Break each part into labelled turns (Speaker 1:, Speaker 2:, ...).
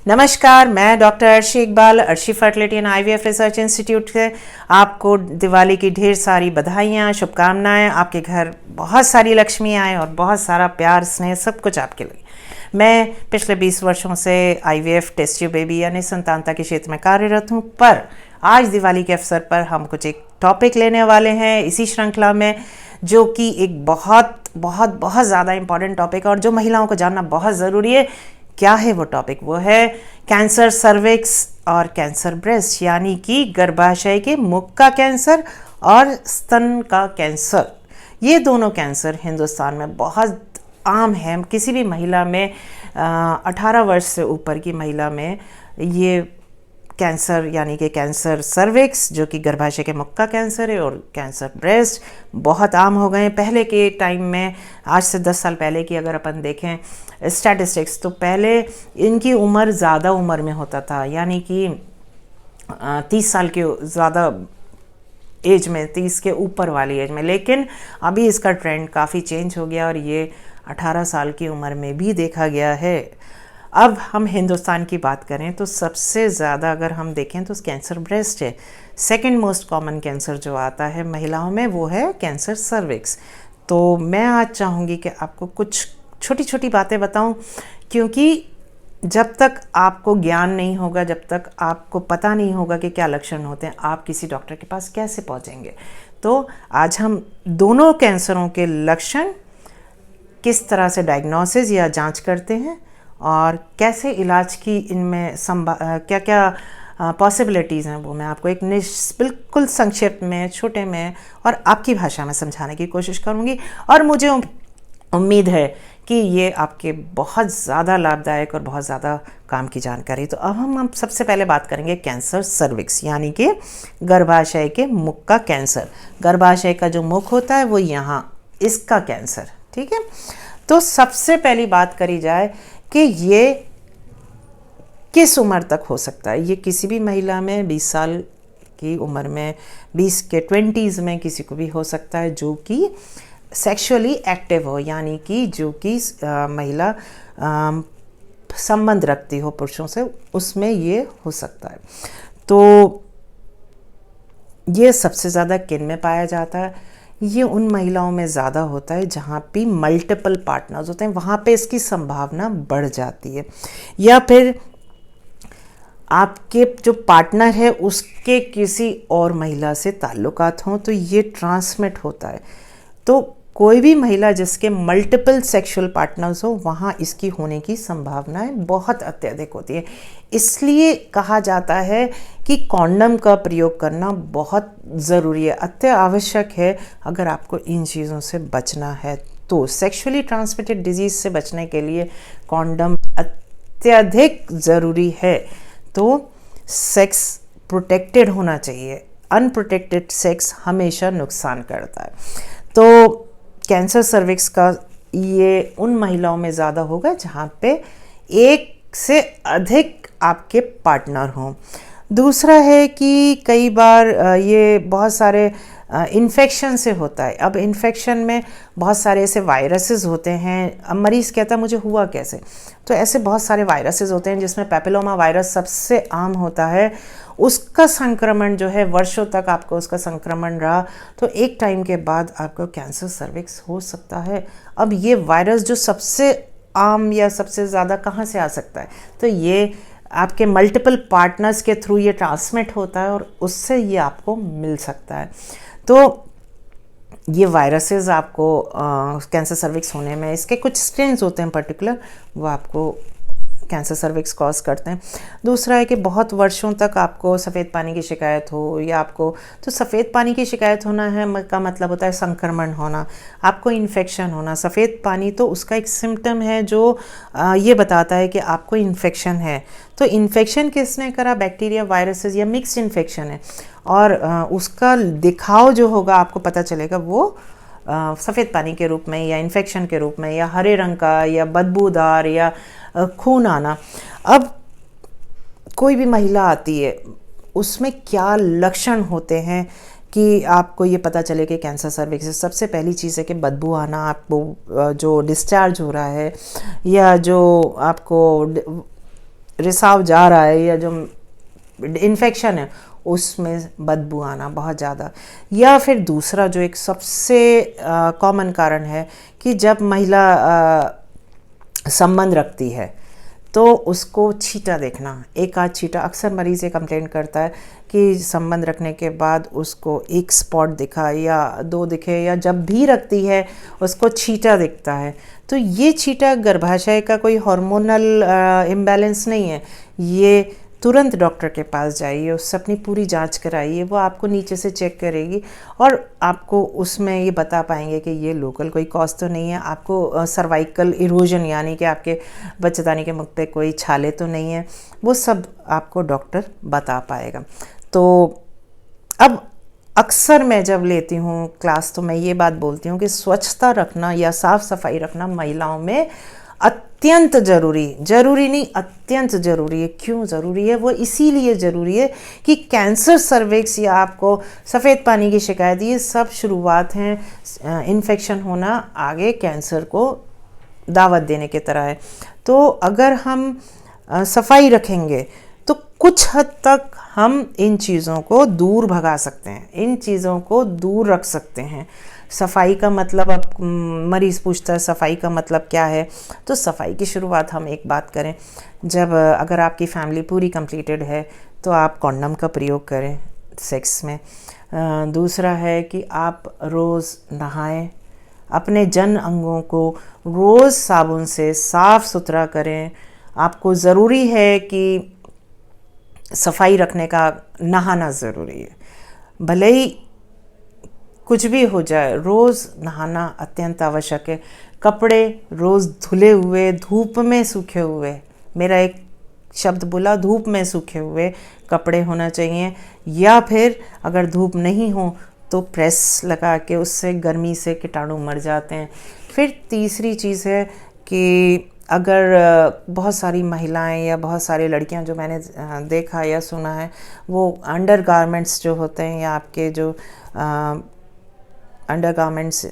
Speaker 1: नमस्कार, मैं doctor Arshi Iqbal Arshi fertility and IVF research institute से आपको दिवाली की ढेर सारी बधाइयाँ, शुभकामनाएं। आपके घर बहुत सारी लक्ष्मी आए और बहुत सारा प्यार, स्नेह, सब कुछ आपके लिए। मैं पिछले 20 वर्षों से आईवीएफ, टेस्ट ट्यूब बेबी यानी संतानता के क्षेत्र में कार्यरत हूँ, पर आज दिवाली के अवसर पर हम कुछ एक टॉपिक लेने वाले हैं इसी श्रृंखला में, जो कि एक बहुत बहुत बहुत ज़्यादा इम्पॉर्टेंट टॉपिक है और जो महिलाओं को जानना बहुत ज़रूरी है। क्या है वो टॉपिक? वो है कैंसर सर्विक्स और कैंसर ब्रेस्ट, यानी कि गर्भाशय के मुख का कैंसर और स्तन का कैंसर। ये दोनों कैंसर हिंदुस्तान में बहुत आम है। किसी भी महिला में 18 वर्ष से ऊपर की महिला में ये कैंसर, यानी कि कैंसर सर्विक्स जो कि गर्भाशय के मुख का कैंसर है, और कैंसर ब्रेस्ट बहुत आम हो गए। पहले के टाइम में, आज से 10 साल पहले की अगर अपन देखें स्टैटिस्टिक्स, तो पहले इनकी उम्र ज़्यादा उम्र में होता था, यानी कि 30 साल के ज़्यादा एज में, 30 के ऊपर वाली एज में। लेकिन अभी इसका ट्रेंड काफ़ी चेंज हो गया और ये 18 साल की उम्र में भी देखा गया है। अब हम हिंदुस्तान की बात करें तो सबसे ज़्यादा अगर हम देखें तो कैंसर ब्रेस्ट है। सेकंड मोस्ट कॉमन कैंसर जो आता है महिलाओं में वो है कैंसर सर्विक्स। तो मैं आज चाहूँगी कि आपको कुछ छोटी छोटी बातें बताऊं, क्योंकि जब तक आपको ज्ञान नहीं होगा, जब तक आपको पता नहीं होगा कि क्या लक्षण होते हैं, आप किसी डॉक्टर के पास कैसे पहुंचेंगे। तो आज हम दोनों कैंसरों के लक्षण, किस तरह से डायग्नोसिस या जांच करते हैं और कैसे इलाज की इनमें क्या क्या पॉसिबिलिटीज़ हैं, वो मैं आपको एक बिल्कुल संक्षिप्त में, छोटे में और आपकी भाषा में समझाने की कोशिश करूँगी। और मुझे उम्मीद है कि ये आपके बहुत ज़्यादा लाभदायक और बहुत ज़्यादा काम की जानकारी। तो अब हम सबसे पहले बात करेंगे कैंसर सर्विक्स, यानी कि गर्भाशय के मुख का कैंसर। गर्भाशय का जो मुख होता है वो यहाँ, इसका कैंसर, ठीक है। तो सबसे पहली बात करी जाए कि ये किस उम्र तक हो सकता है। ये किसी भी महिला में 20 साल की उम्र में, 20 के 20s में किसी को भी हो सकता है जो कि सेक्सुअली एक्टिव हो, यानी कि जो कि महिला संबंध रखती हो पुरुषों से, उसमें ये हो सकता है। तो ये सबसे ज़्यादा किन में पाया जाता है? ये उन महिलाओं में ज़्यादा होता है जहाँ पे मल्टीपल पार्टनर्स होते हैं, वहाँ पे इसकी संभावना बढ़ जाती है। या फिर आपके जो पार्टनर है उसके किसी और महिला से ताल्लुकात हों तो ये ट्रांसमिट होता है। तो कोई भी महिला जिसके मल्टीपल सेक्सुअल पार्टनर्स हो, वहाँ इसकी होने की संभावनाएं बहुत अत्यधिक होती है। इसलिए कहा जाता है कि कॉन्डम का प्रयोग करना बहुत ज़रूरी है, अत्य आवश्यक है अगर आपको इन चीज़ों से बचना है। तो सेक्सुअली ट्रांसमिटेड डिजीज़ से बचने के लिए कॉन्डम अत्यधिक ज़रूरी है। तो सेक्स प्रोटेक्टेड होना चाहिए, अनप्रोटेक्टेड सेक्स हमेशा नुकसान करता है। तो कैंसर सर्विक्स का ये उन महिलाओं में ज़्यादा होगा जहाँ पे एक से अधिक आपके पार्टनर हों। दूसरा है कि कई बार ये बहुत सारे इन्फेक्शन से होता है। अब इन्फेक्शन में बहुत सारे ऐसे वायरसेस होते हैं। अब मरीज़ कहता है मुझे हुआ कैसे, तो ऐसे बहुत सारे वायरसेस होते हैं जिसमें पैपिलोमा वायरस सबसे आम होता है। उसका संक्रमण जो है, वर्षों तक आपको उसका संक्रमण रहा तो एक टाइम के बाद आपको कैंसर सर्विक्स हो सकता है। अब ये वायरस जो सबसे आम या सबसे ज़्यादा कहाँ से आ सकता है, तो ये आपके मल्टीपल पार्टनर्स के थ्रू ये ट्रांसमिट होता है और उससे ये आपको मिल सकता है। तो ये वायरसेस आपको कैंसर सर्विक्स होने में, इसके कुछ स्ट्रेन्स होते हैं पर्टिकुलर, वो आपको कैंसर सर्विक्स कॉज करते हैं। दूसरा है कि बहुत वर्षों तक आपको सफ़ेद पानी की शिकायत हो, या आपको, तो सफ़ेद पानी की शिकायत होना है का मतलब होता है संक्रमण होना, आपको इन्फेक्शन होना। सफ़ेद पानी तो उसका एक सिम्टम है जो ये बताता है कि आपको इन्फेक्शन है। तो इन्फेक्शन किसने करा? बैक्टीरिया, वायरसेस या मिक्स्ड इन्फेक्शन है, और उसका दिखाव जो होगा आपको पता चलेगा वो सफ़ेद पानी के रूप में या इन्फेक्शन के रूप में, या हरे रंग का, या बदबूदार, या खून आना। अब कोई भी महिला आती है, उसमें क्या लक्षण होते हैं कि आपको ये पता चले कि कैंसर सर्विक्स है? सबसे पहली चीज़ है कि बदबू आना, आपको जो डिस्चार्ज हो रहा है या जो आपको रिसाव जा रहा है या जो इन्फेक्शन है उसमें बदबू आना बहुत ज़्यादा। या फिर दूसरा जो एक सबसे कॉमन कारण है कि जब महिला संबंध रखती है तो उसको छींटा देखना, एक आध छींटा। अक्सर मरीज़ ये कंप्लेन करता है कि संबंध रखने के बाद उसको एक स्पॉट दिखा या दो दिखे, या जब भी रखती है उसको छींटा दिखता है। तो ये छींटा गर्भाशय का कोई हार्मोनल इम्बैलेंस नहीं है। ये तुरंत डॉक्टर के पास जाइए, उससे अपनी पूरी जांच कराइए, वो आपको नीचे से चेक करेगी और आपको उसमें ये बता पाएंगे कि ये लोकल कोई कॉज तो नहीं है, आपको सर्वाइकल इरोजन यानी कि आपके बच्चेदानी के मुख पे कोई छाले तो नहीं है, वो सब आपको डॉक्टर बता पाएगा। तो अब अक्सर मैं जब लेती हूँ क्लास तो मैं ये बात बोलती हूँ कि स्वच्छता रखना या साफ सफाई रखना महिलाओं में अत्यंत जरूरी नहीं, अत्यंत ज़रूरी है। क्यों ज़रूरी है? वो इसीलिए ज़रूरी है कि कैंसर, सर्विक्स या आपको सफ़ेद पानी की शिकायत, ये सब शुरुआत हैं इन्फेक्शन होना आगे कैंसर को दावत देने की तरह है। तो अगर हम सफाई रखेंगे तो कुछ हद तक हम इन चीज़ों को दूर भगा सकते हैं, इन चीज़ों को दूर रख सकते हैं। सफाई का मतलब, अब मरीज़ पूछता है सफाई का मतलब क्या है, तो सफाई की शुरुआत हम एक बात करें, जब अगर आपकी फैमिली पूरी कंप्लीटेड है तो आप कॉन्डम का प्रयोग करें सेक्स में। दूसरा है कि आप रोज़ नहाएं, अपने जन अंगों को रोज़ साबुन से साफ़ सुथरा करें। आपको ज़रूरी है कि सफाई रखने का नहाना ज़रूरी है, भले ही कुछ भी हो जाए, रोज़ नहाना अत्यंत आवश्यक है। कपड़े रोज़ धुले हुए, धूप में सूखे हुए, मेरा एक शब्द बोला, धूप में सूखे हुए कपड़े होना चाहिए, या फिर अगर धूप नहीं हो तो प्रेस लगा के, उससे गर्मी से कीटाणु मर जाते हैं। फिर तीसरी चीज़ है कि अगर बहुत सारी महिलाएं या बहुत सारी लड़कियां जो मैंने देखा या सुना है, वो अंडर गारमेंट्स जो होते हैं या आपके जो अंडर गारमेंट्स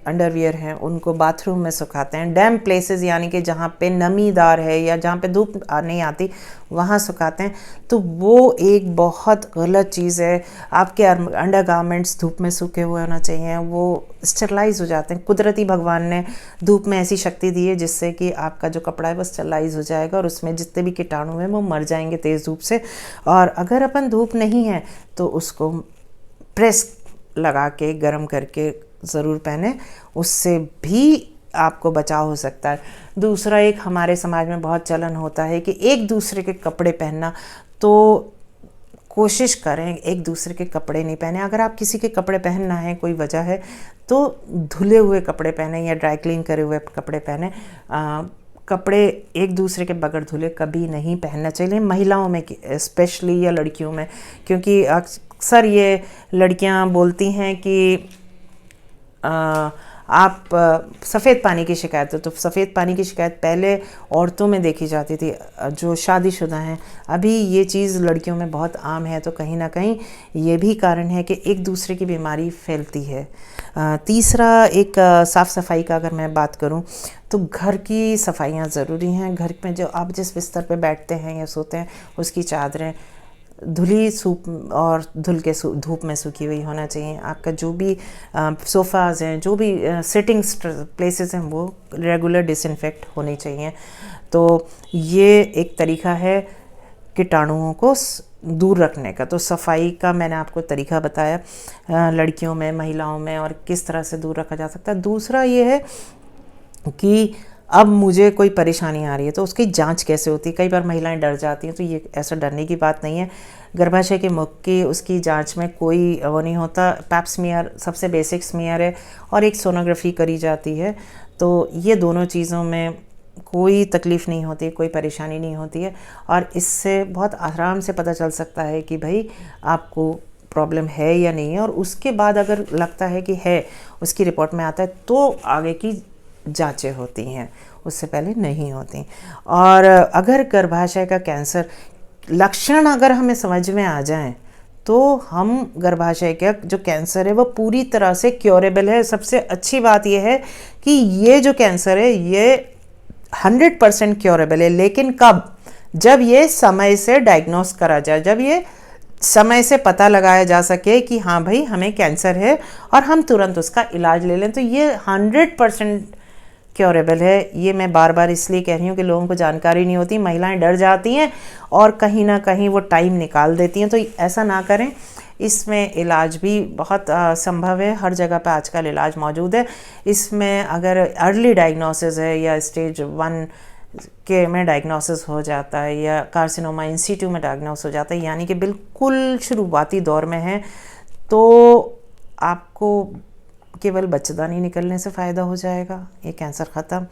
Speaker 1: अंडरवियर हैं उनको बाथरूम में सुखाते हैं। डैम्प प्लेसेस यानी कि जहाँ पे नमीदार है या जहाँ पे धूप नहीं आती वहाँ सुखाते हैं, तो वो एक बहुत गलत चीज़ है। आपके अंडर गारमेंट्स धूप में सूखे हुए होना चाहिए, वो स्टरलाइज हो जाते हैं। कुदरती भगवान ने धूप में ऐसी शक्ति दी है जिससे कि आपका जो कपड़ा है वो स्टरलाइज हो जाएगा और उसमें जितने भी कीटाणु हैं वो मर जाएंगे तेज़ धूप से। और अगर अपन धूप नहीं है तो उसको प्रेस लगा के गर्म करके ज़रूर पहने, उससे भी आपको बचाव हो सकता है। दूसरा, एक हमारे समाज में बहुत चलन होता है कि एक दूसरे के कपड़े पहनना, तो कोशिश करें एक दूसरे के कपड़े नहीं पहने। अगर आप किसी के कपड़े पहनना है, कोई वजह है, तो धुले हुए कपड़े पहने या ड्राई क्लीन करे हुए कपड़े पहने। कपड़े एक दूसरे के बगैर धुले कभी नहीं पहनना चाहिए, महिलाओं में स्पेशली या लड़कियों में, क्योंकि अक्सर ये लड़कियां बोलती हैं कि आप सफ़ेद पानी की शिकायत हो, तो सफ़ेद पानी की शिकायत पहले औरतों में देखी जाती थी जो शादीशुदा हैं, अभी ये चीज़ लड़कियों में बहुत आम है। तो कहीं ना कहीं ये भी कारण है कि एक दूसरे की बीमारी फैलती है। तीसरा, एक साफ़ सफाई का अगर मैं बात करूं तो घर की सफाइयाँ ज़रूरी हैं। घर में जो आप जिस बिस्तर पे बैठते हैं या सोते हैं उसकी चादरें धुली सूप और धुल के धूप में सूखी हुई होना चाहिए। आपका जो भी सोफ़ाज़ हैं, जो भी सिटिंग प्लेसेस हैं, वो रेगुलर डिसइंफेक्ट होनी चाहिए। तो ये एक तरीका है कीटाणुओं को दूर रखने का। तो सफाई का मैंने आपको तरीका बताया लड़कियों में, महिलाओं में, और किस तरह से दूर रखा जा सकता है। दूसरा ये है कि अब मुझे कोई परेशानी आ रही है तो उसकी जांच कैसे होती है। कई बार महिलाएं डर जाती हैं, तो ये ऐसा डरने की बात नहीं है। गर्भाशय के मुख की उसकी जांच में कोई वो नहीं होता। पैप स्मीयर सबसे बेसिक स्मीयर है और एक सोनोग्राफी करी जाती है, तो ये दोनों चीज़ों में कोई तकलीफ़ नहीं होती, कोई परेशानी नहीं होती है, और इससे बहुत आराम से पता चल सकता है कि भाई आपको प्रॉब्लम है या नहीं है। और उसके बाद अगर लगता है कि है, उसकी रिपोर्ट में आता है, तो आगे की जांचें होती हैं, उससे पहले नहीं होती। और अगर गर्भाशय का कैंसर लक्षण अगर हमें समझ में आ जाएं तो हम गर्भाशय का जो कैंसर है वो पूरी तरह से क्योरेबल है। सबसे अच्छी बात यह है कि ये जो कैंसर है ये 100% क्योरेबल है। लेकिन कब? जब ये समय से डायग्नोस करा जाए, जब ये समय से पता लगाया जा सके कि हाँ भाई हमें कैंसर है और हम तुरंत उसका इलाज ले लें, तो ये 100% क्योरेबल है। ये मैं बार बार इसलिए कह रही हूँ कि लोगों को जानकारी नहीं होती, महिलाएं डर जाती हैं और कहीं ना कहीं वो टाइम निकाल देती हैं, तो ऐसा ना करें। इसमें इलाज भी बहुत संभव है, हर जगह पे आजकल इलाज मौजूद है। इसमें अगर अर्ली डायग्नोसिस है या स्टेज 1 के में डायग्नोसिस हो जाता है या कार्सिनोमा इन सिटू में डायग्नोस हो जाता है, यानी कि बिल्कुल शुरुआती दौर में है, तो आपको केवल बच्चेदानी निकलने से फ़ायदा हो जाएगा, ये कैंसर ख़त्म।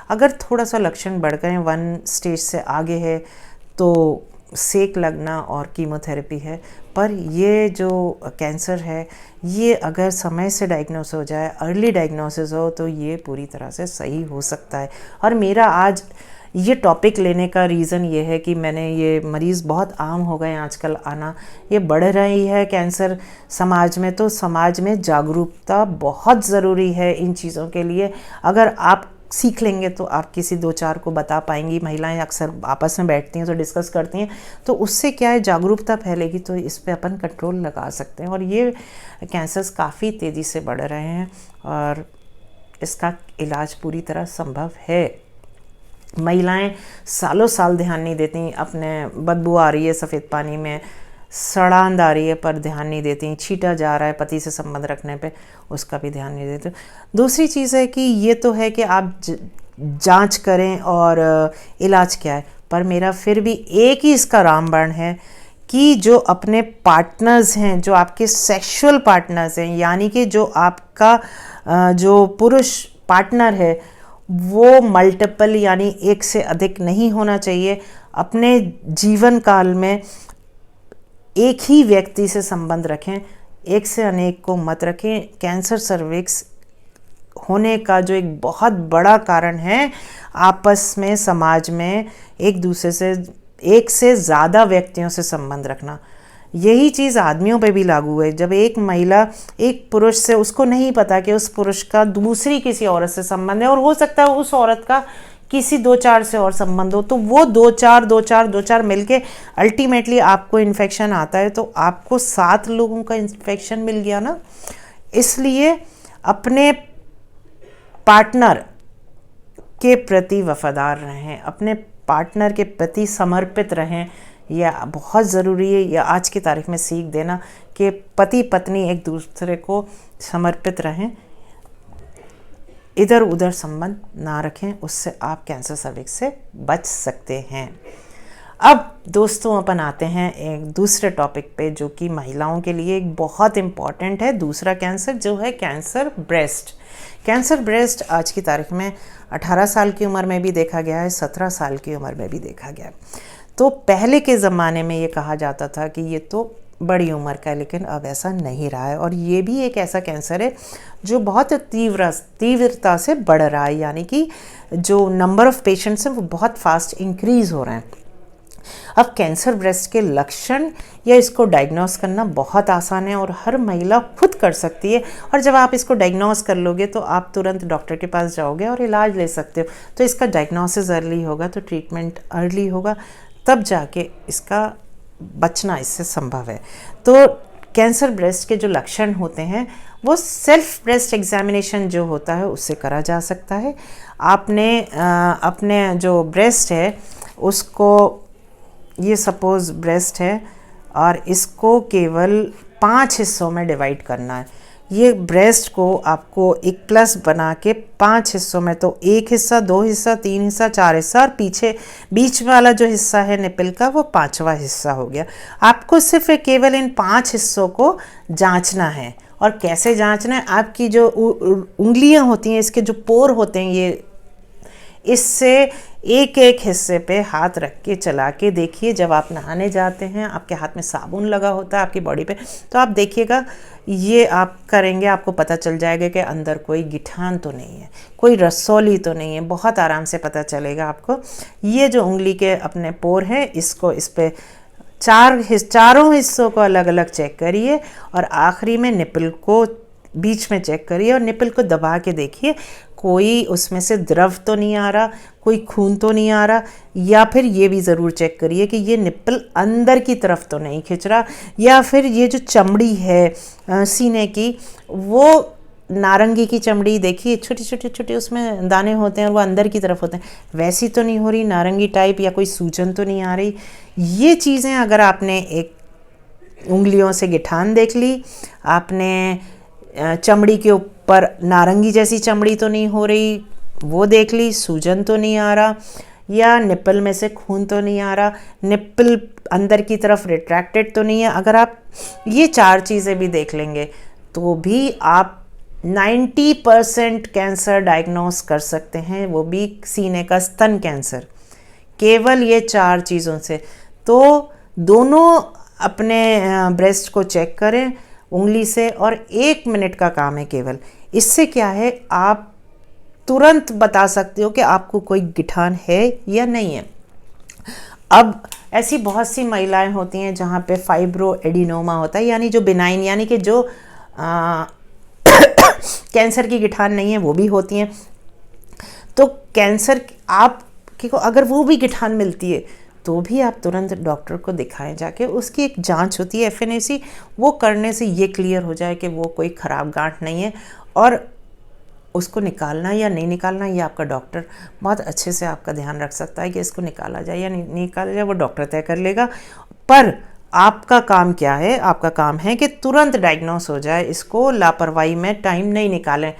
Speaker 1: अगर थोड़ा सा लक्षण बढ़ गए, 1 स्टेज से आगे है, तो सेक लगना और कीमोथेरेपी है। पर ये जो कैंसर है, ये अगर समय से डायग्नोस हो जाए, अर्ली डायग्नोसिस हो, तो ये पूरी तरह से सही हो सकता है। और मेरा आज ये टॉपिक लेने का रीज़न ये है कि मैंने ये मरीज़ बहुत आम हो गए आजकल आना, ये बढ़ रही है कैंसर समाज में, तो समाज में जागरूकता बहुत ज़रूरी है इन चीज़ों के लिए। अगर आप सीख लेंगे तो आप किसी 2-4 को बता पाएंगी। महिलाएं अक्सर आपस में बैठती हैं तो डिस्कस करती हैं, तो उससे क्या है, जागरूकता फैलेगी, तो इस पे अपन कंट्रोल लगा सकते हैं। और ये कैंसर्स काफ़ी तेज़ी से बढ़ रहे हैं और इसका इलाज पूरी तरह संभव है। महिलाएं सालों साल ध्यान नहीं देती, अपने बदबू आ रही है सफ़ेद पानी में, सड़ांध आ रही है पर ध्यान नहीं देती, छीटा जा रहा है पति से संबंध रखने पे, उसका भी ध्यान नहीं देते। दूसरी चीज़ है कि ये तो है कि आप जांच करें और इलाज क्या है, पर मेरा फिर भी एक ही इसका रामबाण है कि जो अपने पार्टनर्स हैं, जो आपके सेक्सुअल पार्टनर्स हैं, यानी कि जो आपका जो पुरुष पार्टनर है वो मल्टीपल यानी एक से अधिक नहीं होना चाहिए। अपने जीवन काल में एक ही व्यक्ति से संबंध रखें, एक से अनेक को मत रखें। कैंसर सर्विक्स होने का जो एक बहुत बड़ा कारण है, आपस में समाज में एक दूसरे से, एक से ज़्यादा व्यक्तियों से संबंध रखना। यही चीज़ आदमियों पे भी लागू है। जब एक महिला एक पुरुष से, उसको नहीं पता कि उस पुरुष का दूसरी किसी औरत से संबंध है और हो सकता है उस औरत का किसी 2-4 से और संबंध हो, तो वो 2-4 मिलके अल्टीमेटली आपको इन्फेक्शन आता है, तो आपको 7 लोगों का इन्फेक्शन मिल गया ना। इसलिए अपने पार्टनर के प्रति वफादार रहें, अपने पार्टनर के प्रति समर्पित रहें। यह बहुत ज़रूरी है, यह आज की तारीख में सीख देना कि पति पत्नी एक दूसरे को समर्पित रहें, इधर उधर संबंध ना रखें, उससे आप कैंसर सर्विक्स से बच सकते हैं। अब दोस्तों अपन आते हैं एक दूसरे टॉपिक पे जो कि महिलाओं के लिए एक बहुत इम्पॉर्टेंट है, दूसरा कैंसर जो है कैंसर ब्रेस्ट। कैंसर ब्रेस्ट आज की तारीख में 18 साल की उम्र में भी देखा गया है, 17 साल की उम्र में भी देखा गया है। तो पहले के ज़माने में ये कहा जाता था कि ये तो बड़ी उम्र का है, लेकिन अब ऐसा नहीं रहा है। और ये भी एक ऐसा कैंसर है जो बहुत तीव्रता से बढ़ रहा है, यानी कि जो नंबर ऑफ़ पेशेंट्स हैं वो बहुत फास्ट इंक्रीज़ हो रहे हैं। अब कैंसर ब्रेस्ट के लक्षण या इसको डायग्नोस करना बहुत आसान है और हर महिला खुद कर सकती है। और जब आप इसको डायग्नोस कर लोगे तो आप तुरंत डॉक्टर के पास जाओगे और इलाज ले सकते हो। तो इसका डायग्नोसिस अर्ली होगा तो ट्रीटमेंट अर्ली होगा, तब जाके इसका बचना इससे संभव है। तो कैंसर ब्रेस्ट के जो लक्षण होते हैं वो सेल्फ ब्रेस्ट एग्जामिनेशन जो होता है उससे करा जा सकता है। आपने अपने जो ब्रेस्ट है उसको, ये सपोज़ ब्रेस्ट है और इसको केवल 5 हिस्सों में डिवाइड करना है। ये ब्रेस्ट को आपको एक प्लस बना के 5 हिस्सों में, तो 1 हिस्सा, 2 हिस्सा, 3 हिस्सा, 4 हिस्सा और पीछे बीच वाला जो हिस्सा है निपल का वो 5वां हिस्सा हो गया। आपको सिर्फ केवल इन 5 हिस्सों को जांचना है। और कैसे जांचना है, आपकी जो उंगलियां होती हैं, इसके जो पोर होते हैं, ये इससे एक एक हिस्से पे हाथ रख के चला के देखिए। जब आप नहाने जाते हैं, आपके हाथ में साबुन लगा होता है आपकी बॉडी पे, तो आप देखिएगा, ये आप करेंगे, आपको पता चल जाएगा कि अंदर कोई गिठान तो नहीं है, कोई रसौली तो नहीं है, बहुत आराम से पता चलेगा आपको। ये जो उंगली के अपने पोर हैं, इसको इस पे चारों हिस्सों को अलग अलग चेक करिए और आखिरी में निपल को बीच में चेक करिए और निपल को दबा के देखिए कोई उसमें से द्रव तो नहीं आ रहा, कोई खून तो नहीं आ रहा, या फिर ये भी ज़रूर चेक करिए कि ये निप्पल अंदर की तरफ तो नहीं खिंच रहा, या फिर ये जो चमड़ी है सीने की वो नारंगी की चमड़ी, देखिए छोटे छोटे छोटे उसमें दाने होते हैं और वो अंदर की तरफ होते हैं, वैसी तो नहीं हो रही नारंगी टाइप, या कोई सूजन तो नहीं आ रही। ये चीज़ें अगर आपने एक उंगलियों से गिठान देख ली, आपने चमड़ी के ऊपर नारंगी जैसी चमड़ी तो नहीं हो रही वो देख ली, सूजन तो नहीं आ रहा, या निप्पल में से खून तो नहीं आ रहा, निप्पल अंदर की तरफ रिट्रैक्टेड तो नहीं है, अगर आप ये 4 चीज़ें भी देख लेंगे तो भी आप 90% कैंसर डायग्नोस कर सकते हैं, वो भी सीने का स्तन कैंसर, केवल ये 4 चीज़ों से। तो दोनों अपने ब्रेस्ट को चेक करें उंगली से, और 1 मिनट का काम है केवल। इससे क्या है, आप तुरंत बता सकते हो कि आपको कोई गिठान है या नहीं है। अब ऐसी बहुत सी महिलाएं होती हैं जहाँ पे फाइब्रो एडिनोमा होता है, यानी जो बिनाइन, यानी कि जो कैंसर की गिठान नहीं है वो भी होती हैं। तो कैंसर आपको अगर वो भी गिठान मिलती है तो भी आप तुरंत डॉक्टर को दिखाएं जाके, उसकी एक जांच होती है FNAC, वो करने से ये क्लियर हो जाए कि वो कोई ख़राब गांठ नहीं है, और उसको निकालना या नहीं निकालना ये आपका डॉक्टर बहुत अच्छे से आपका ध्यान रख सकता है कि इसको निकाला जाए या नहीं निकाला जाए, वो डॉक्टर तय कर लेगा। पर आपका काम क्या है, आपका काम है कि तुरंत डायग्नोस हो जाए, इसको लापरवाही में टाइम नहीं निकालें,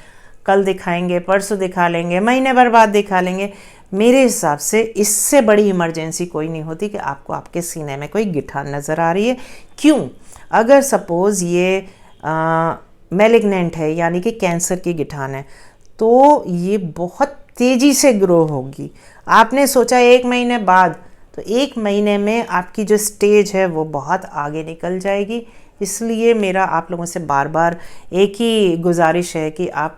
Speaker 1: कल दिखाएंगे, परसों दिखा लेंगे, महीने भर बाद दिखा लेंगे। मेरे हिसाब से इससे बड़ी इमरजेंसी कोई नहीं होती कि आपको आपके सीने में कोई गिठान नज़र आ रही है। क्यों? अगर सपोज़ ये मैलिग्नेंट है, यानी कि कैंसर की गिठान है, तो ये बहुत तेज़ी से ग्रो होगी। आपने सोचा 1 महीने बाद, तो 1 महीने में आपकी जो स्टेज है वो बहुत आगे निकल जाएगी। इसलिए मेरा आप लोगों से बार बार एक ही गुजारिश है कि आप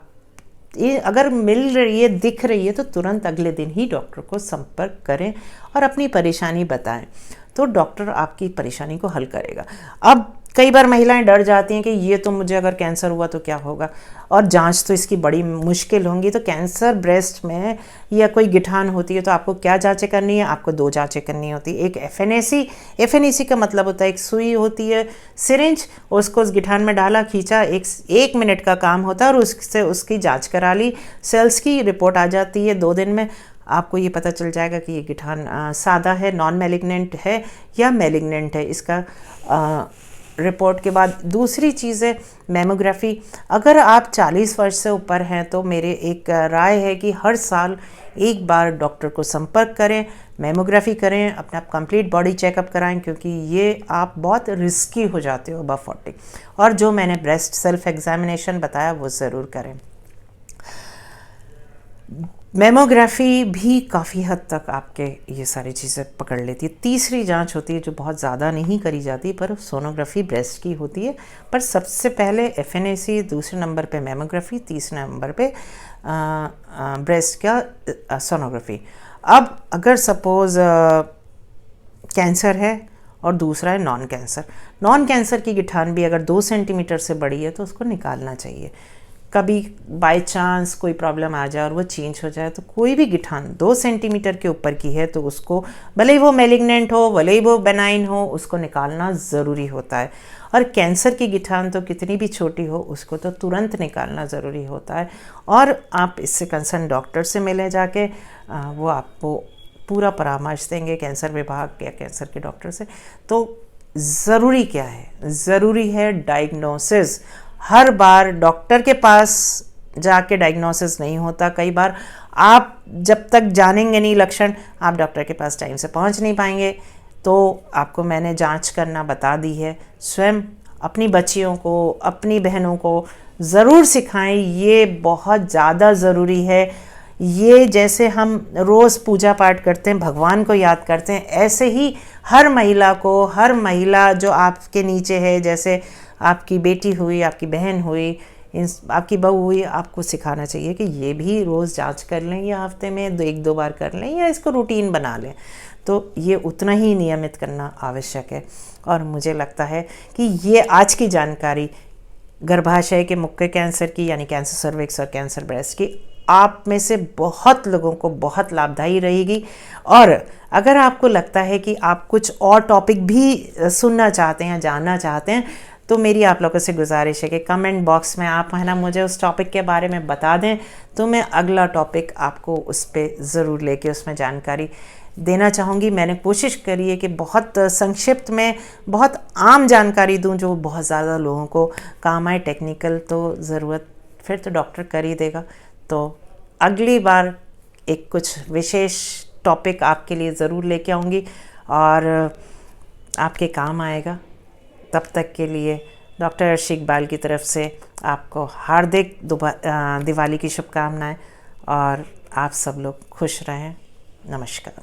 Speaker 1: ये अगर मिल रही है, दिख रही है, तो तुरंत अगले दिन ही डॉक्टर को संपर्क करें और अपनी परेशानी बताएं, तो डॉक्टर आपकी परेशानी को हल करेगा। अब कई बार महिलाएं डर जाती हैं कि ये तो मुझे अगर कैंसर हुआ तो क्या होगा, और जांच तो इसकी बड़ी मुश्किल होंगी। तो कैंसर ब्रेस्ट में या कोई गिठान होती है तो आपको क्या जांचें करनी है? आपको 2 जांचें करनी होती है। एक FNAC का मतलब होता है एक सुई होती है, सिरिंज, उसको उस गिठान में डाला, खींचा, 1 मिनट का काम होता है, और उससे उसकी जाँच करा ली, सेल्स की रिपोर्ट आ जाती है 2 दिन में। आपको ये पता चल जाएगा कि ये गिठान सादा है, नॉन मैलिग्नेंट है या मैलिग्नेंट है। इसका रिपोर्ट के बाद दूसरी चीज़ है मैमोग्राफी। अगर आप 40 वर्ष से ऊपर हैं तो मेरे एक राय है कि हर साल एक बार डॉक्टर को संपर्क करें, मैमोग्राफी करें, अपना कंप्लीट बॉडी चेकअप कराएं, क्योंकि ये आप बहुत रिस्की हो जाते हो अबव 40। और जो मैंने ब्रेस्ट सेल्फ एग्जामिनेशन बताया वो ज़रूर करें। मैमोग्राफी भी काफ़ी हद तक आपके ये सारी चीज़ें पकड़ लेती है। तीसरी जांच होती है जो बहुत ज़्यादा नहीं करी जाती, पर सोनोग्राफी ब्रेस्ट की होती है। पर सबसे पहले FNAC, दूसरे नंबर पे मैमोग्राफी, तीसरे नंबर पे ब्रेस्ट का सोनोग्राफी। अब अगर सपोज़ कैंसर है और दूसरा है नॉन कैंसर, नॉन कैंसर की गिठान भी अगर 2 सेंटीमीटर से बड़ी है तो उसको निकालना चाहिए। कभी बाय चांस कोई प्रॉब्लम आ जाए और वो चेंज हो जाए, तो कोई भी गिठान 2 सेंटीमीटर के ऊपर की है तो उसको, भले ही वो मैलिग्नेंट हो, भले ही वो बेनाइन हो, उसको निकालना ज़रूरी होता है। और कैंसर की गिठान तो कितनी भी छोटी हो उसको तो तुरंत निकालना ज़रूरी होता है। और आप इससे कंसर्न डॉक्टर से मिले जाके, वो आपको पूरा परामर्श देंगे, कैंसर विभाग या कैंसर के डॉक्टर से। तो ज़रूरी क्या है? ज़रूरी है डायग्नोसिस। हर बार डॉक्टर के पास जाके डायग्नोसिस नहीं होता। कई बार आप जब तक जानेंगे नहीं लक्षण, आप डॉक्टर के पास टाइम से पहुंच नहीं पाएंगे। तो आपको मैंने जांच करना बता दी है। स्वयं अपनी बच्चियों को, अपनी बहनों को ज़रूर सिखाएं, ये बहुत ज़्यादा ज़रूरी है। ये जैसे हम रोज़ पूजा पाठ करते हैं, भगवान को याद करते हैं, ऐसे ही हर महिला को, हर महिला जो आपके नीचे है, जैसे आपकी बेटी हुई, आपकी बहन हुई, आपकी बहू हुई, आपको सिखाना चाहिए कि ये भी रोज़ जांच कर लें, या हफ्ते में 1-2 बार कर लें, या इसको रूटीन बना लें। तो ये उतना ही नियमित करना आवश्यक है। और मुझे लगता है कि ये आज की जानकारी गर्भाशय के मुख्य कैंसर की यानी कैंसर सर्विक्स और कैंसर ब्रेस्ट की आप में से बहुत लोगों को बहुत लाभदायी रहेगी। और अगर आपको लगता है कि आप कुछ और टॉपिक भी सुनना चाहते हैं, जानना चाहते हैं, तो मेरी आप लोगों से गुजारिश है कि कमेंट बॉक्स में आप है ना मुझे उस टॉपिक के बारे में बता दें, तो मैं अगला टॉपिक आपको उस पर ज़रूर लेके उसमें जानकारी देना चाहूँगी। मैंने कोशिश करी है कि बहुत संक्षिप्त में बहुत आम जानकारी दूं जो बहुत ज़्यादा लोगों को काम आए। टेक्निकल तो ज़रूरत फिर तो डॉक्टर कर ही देगा। तो अगली बार एक कुछ विशेष टॉपिक आपके लिए ज़रूर लेके आऊँगी और आपके काम आएगा। तब तक के लिए डॉक्टर अर्शी इकबाल की तरफ से आपको हार्दिक दिवाली की शुभकामनाएं और आप सब लोग खुश रहें। नमस्कार।